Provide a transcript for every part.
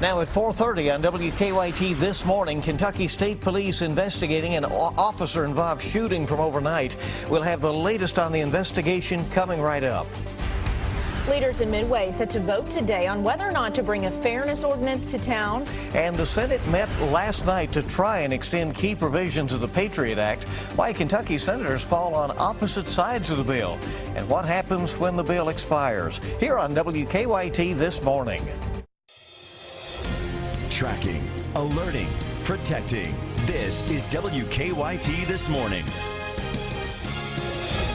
Now at 4:30 on WKYT this morning, Kentucky State Police investigating an officer-involved shooting from overnight. We'll have the latest on the investigation coming right up. Leaders in Midway set to vote today on whether or not to bring a fairness ordinance to town. And the Senate met last night to try and extend key provisions of the Patriot Act. Why Kentucky senators fall on opposite sides of the bill. And what happens when the bill expires. Here on WKYT this morning. Tracking, alerting, protecting. This is WKYT This Morning.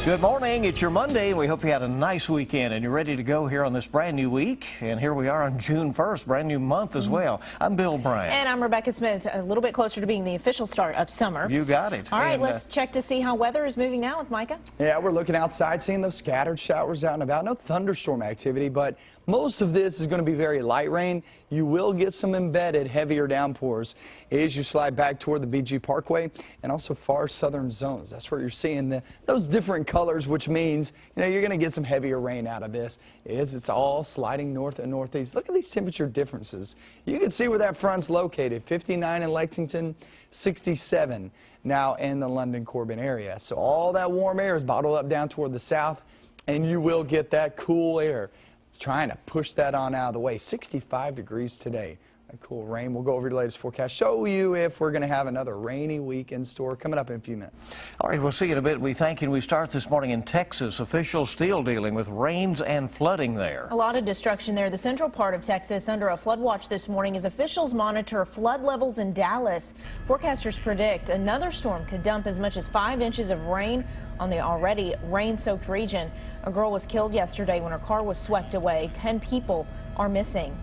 Good morning. It's your Monday, and we hope you had a nice weekend and you're ready to go here on this brand new week. And here we are on June 1st, brand new month as well. I'm Bill Bryant. And I'm Rebecca Smith, a little bit closer to being the official start of summer. You got it. All right, let's check to see how weather is moving now with Micah. Yeah, we're looking outside, seeing those scattered showers out and about. No thunderstorm activity, but most of this is going to be very light rain. You will get some embedded heavier downpours as you slide back toward the BG Parkway and also far southern zones. That's where you're seeing those different colors, which means you're going to get some heavier rain out of this. It's all sliding north and northeast. Look at these temperature differences. You can see where that front's located. 59 in Lexington, 67 now in the London-Corbin area. So all that warm air is bottled up down toward the south, and you will get that cool air trying to push that on out of the way. 65 degrees today. That cool rain. We'll go over your latest forecast, show you if we're going to have another rainy week in store coming up in a few minutes. All right, we'll see you in a bit. We thank you. We start this morning in Texas. Officials still dealing with rains and flooding there. A lot of destruction there. The central part of Texas under a flood watch this morning as officials monitor flood levels in Dallas. Forecasters predict another storm could dump as much as 5 inches of rain on the already rain-soaked region. A girl was killed yesterday when her car was swept away. 10 people are missing.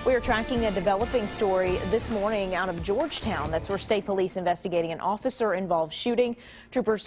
We are tracking a developing story this morning out of Georgetown. That's where state police investigating an officer-involved shooting. Troopers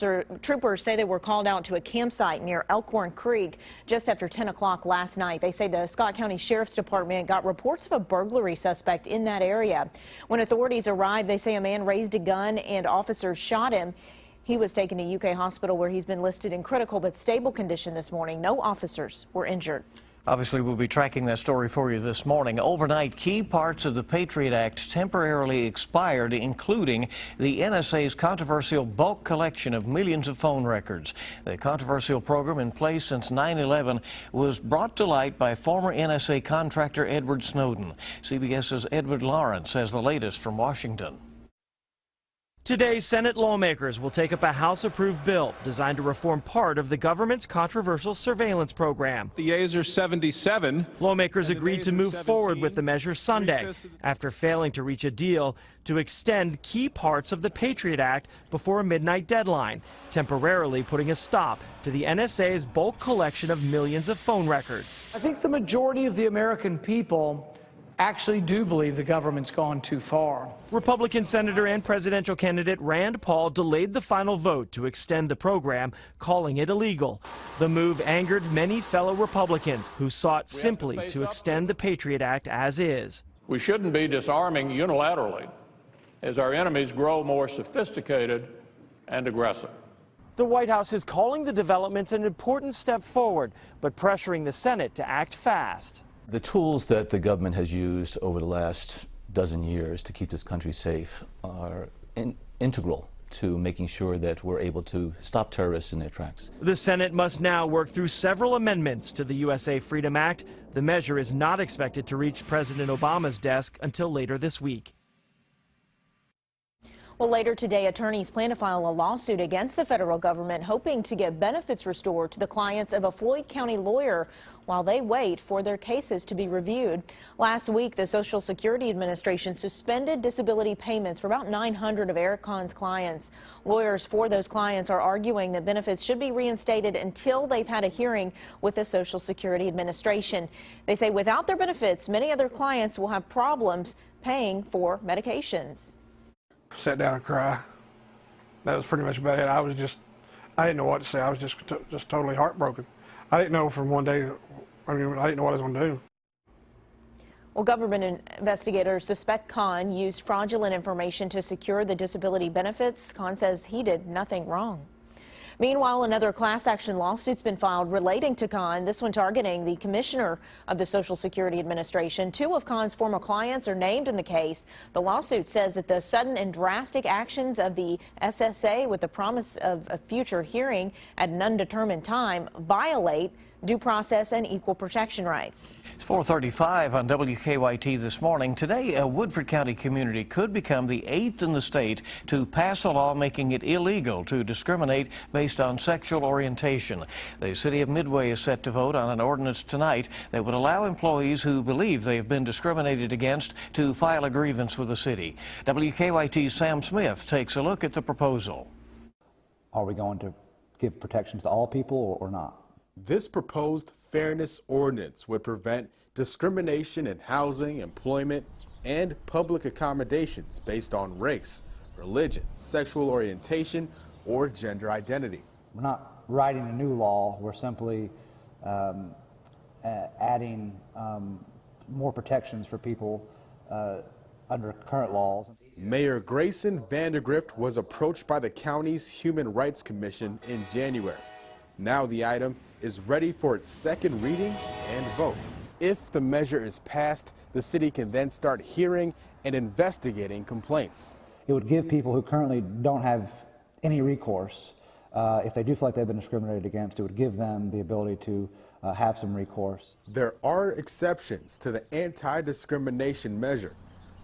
say they were called out to a campsite near Elkhorn Creek just after 10 o'clock last night. They say the Scott County Sheriff's Department got reports of a burglary suspect in that area. When authorities arrived, they say a man raised a gun and officers shot him. He was taken to UK Hospital where he's been listed in critical but stable condition this morning. No officers were injured. Obviously, we'll be tracking that story for you this morning. Overnight, key parts of the Patriot Act temporarily expired, including the NSA's controversial bulk collection of millions of phone records. The controversial program in place since 9/11 was brought to light by former NSA contractor Edward Snowden. CBS's Edward Lawrence has the latest from Washington. Today, Senate lawmakers will take up a House-approved bill designed to reform part of the government's controversial surveillance program. The yeas are 77. Lawmakers agreed to move forward with the measure Sunday after failing to reach a deal to extend key parts of the Patriot Act before a midnight deadline, temporarily putting a stop to the NSA's bulk collection of millions of phone records. I think the majority of the American people actually do believe the government's gone too far. Republican Senator and presidential candidate Rand Paul delayed the final vote to extend the program, calling it illegal. The move angered many fellow Republicans who sought simply to extend the Patriot Act as is. We shouldn't be disarming unilaterally as our enemies grow more sophisticated and aggressive. The White House is calling the developments an important step forward, but pressuring the Senate to act fast. The tools that the government has used over the last dozen years to keep this country safe are integral to making sure that we're able to stop terrorists in their tracks. The Senate must now work through several amendments to the USA Freedom Act. The measure is not expected to reach President Obama's desk until later this week. Well, later today, attorneys plan to file a lawsuit against the federal government, hoping to get benefits restored to the clients of a Floyd County lawyer while they wait for their cases to be reviewed. Last week, the Social Security Administration suspended disability payments for about 900 of Eric Kahn's clients. Lawyers for those clients are arguing that benefits should be reinstated until they've had a hearing with the Social Security Administration. They say without their benefits, many other clients will have problems paying for medications. Sat down and cry. That was pretty much about it. I didn't know what to say. I was just totally heartbroken. I didn't know from one day, I didn't know what I was going to do. Well, government investigators suspect Kahn used fraudulent information to secure the disability benefits. Kahn says he did nothing wrong. Meanwhile, another class action lawsuit's been filed relating to Khan, this one targeting the commissioner of the Social Security Administration. Two of Khan's former clients are named in the case. The lawsuit says that the sudden and drastic actions of the SSA with the promise of a future hearing at an undetermined time violate due process and equal protection rights. It's 4:35 on WKYT this morning. Today, a Woodford County community could become the 8th in the state to pass a law making it illegal to discriminate based on sexual orientation. The city of Midway is set to vote on an ordinance tonight that would allow employees who believe they have been discriminated against to file a grievance with the city. WKYT's Sam Smith takes a look at the proposal. Are we going to give protections to all people or not? This proposed fairness ordinance would prevent discrimination in housing, employment, and public accommodations based on race, religion, sexual orientation, or gender identity. We're not writing a new law. We're simply adding more protections for people under current laws. Mayor Grayson Vandergrift was approached by the county's Human Rights Commission in January. Now the item is ready for its second reading and vote. If the measure is passed, the city can then start hearing and investigating complaints. It would give people who currently don't have any recourse, if they do feel like they've been discriminated against, it would give them the ability to have some recourse. There are exceptions to the anti-discrimination measure.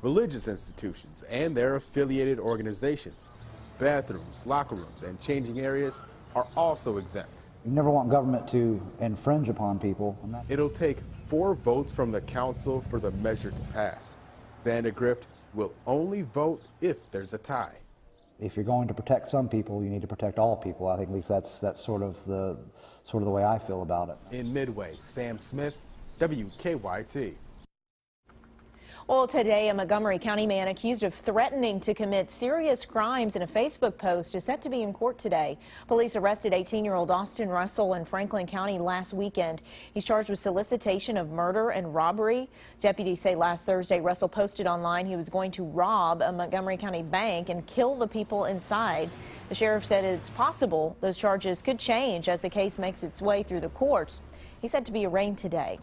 Religious institutions and their affiliated organizations, bathrooms, locker rooms, and changing areas are also exempt. You never want government to infringe upon people. It'll take 4 votes from the council for the measure to pass. Vandergrift will only vote if there's a tie. If you're going to protect some people, you need to protect all people. I think at least that's sort of the way I feel about it. In Midway, Sam Smith, WKYT. Well, today, a Montgomery County man accused of threatening to commit serious crimes in a Facebook post is set to be in court today. Police arrested 18-year-old Austin Russell in Franklin County last weekend. He's charged with solicitation of murder and robbery. Deputies say last Thursday, Russell posted online he was going to rob a Montgomery County bank and kill the people inside. The sheriff said it's possible those charges could change as the case makes its way through the courts. He's set to be arraigned today.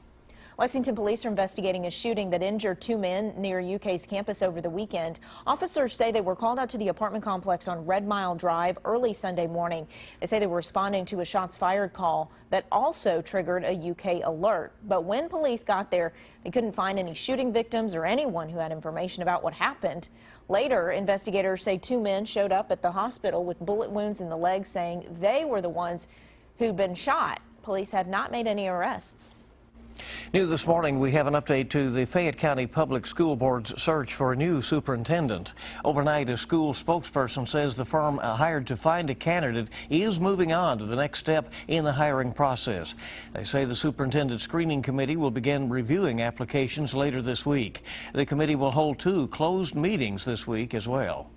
Lexington police are investigating a shooting that injured 2 men near UK's campus over the weekend. Officers say they were called out to the apartment complex on Red Mile Drive early Sunday morning. They say they were responding to a shots fired call that also triggered a UK alert. But when police got there, they couldn't find any shooting victims or anyone who had information about what happened. Later, investigators say 2 men showed up at the hospital with bullet wounds in the legs, saying they were the ones who'd been shot. Police have not made any arrests. New this morning, we have an update to the Fayette County Public School Board's search for a new superintendent. Overnight, a school spokesperson says the firm hired to find a candidate is moving on to the next step in the hiring process. They say the superintendent screening committee will begin reviewing applications later this week. The committee will hold 2 closed meetings this week as well.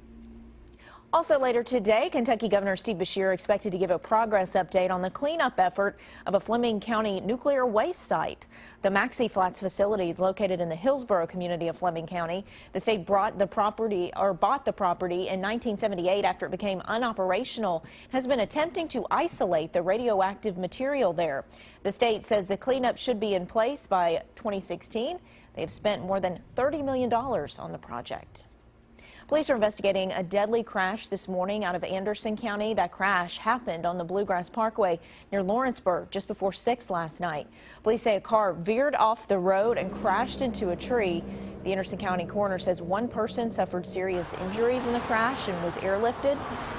Also later today, Kentucky Governor Steve Beshear expected to give a progress update on the cleanup effort of a Fleming County nuclear waste site. The Maxey Flats facility is located in the Hillsborough community of Fleming County. The state bought the property in 1978 after it became unoperational. It has been attempting to isolate the radioactive material there. The state says the cleanup should be in place by 2016. They have spent more than $30 million on the project. Police are investigating a deadly crash this morning out of Anderson County. That crash happened on the Bluegrass Parkway near Lawrenceburg just before 6 last night. Police say a car veered off the road and crashed into a tree. The Anderson County coroner says 1 person suffered serious injuries in the crash and was airlifted.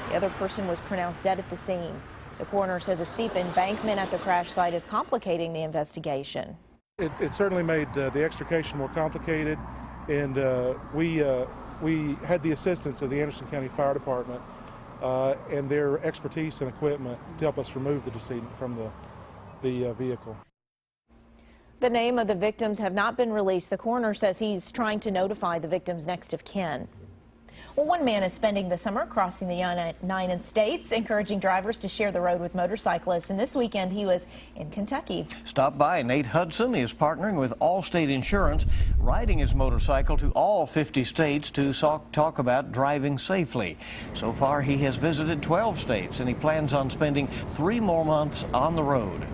The other person was pronounced dead at the scene. The coroner says a steep embankment at the crash site is complicating the investigation. It certainly made the extrication more complicated, and we had the assistance of the Anderson County Fire Department and their expertise and equipment to help us remove the decedent from the vehicle. The name of the victims have not been released. The coroner says he's trying to notify the victims' next of kin. Well, one man is spending the summer crossing the United States, encouraging drivers to share the road with motorcyclists. And this weekend, he was in Kentucky. Stop by. Nate Hudson is partnering with Allstate Insurance, riding his motorcycle to all 50 states to talk about driving safely. So far, he has visited 12 states, and he plans on spending 3 more months on the road.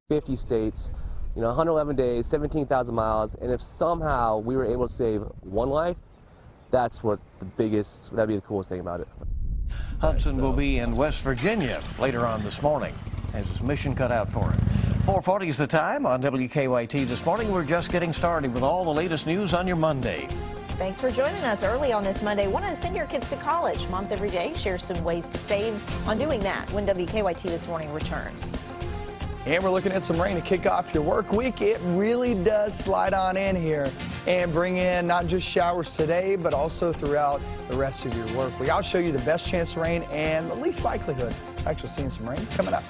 50 states, 111 days, 17,000 miles, and if somehow we were able to save one life, that's what that'd be the coolest thing about it. Hudson will be in West Virginia later on this morning. Has his mission cut out for him. 4:40 is the time on WKYT this morning. We're just getting started with all the latest news on your Monday. Thanks for joining us early on this Monday. Want to send your kids to college? Moms Every Day shares some ways to save on doing that when WKYT This Morning returns. And we're looking at some rain to kick off your work week. It really does slide on in here and bring in not just showers today, but also throughout the rest of your work week. I'll show you the best chance of rain and the least likelihood of actually seeing some rain coming up.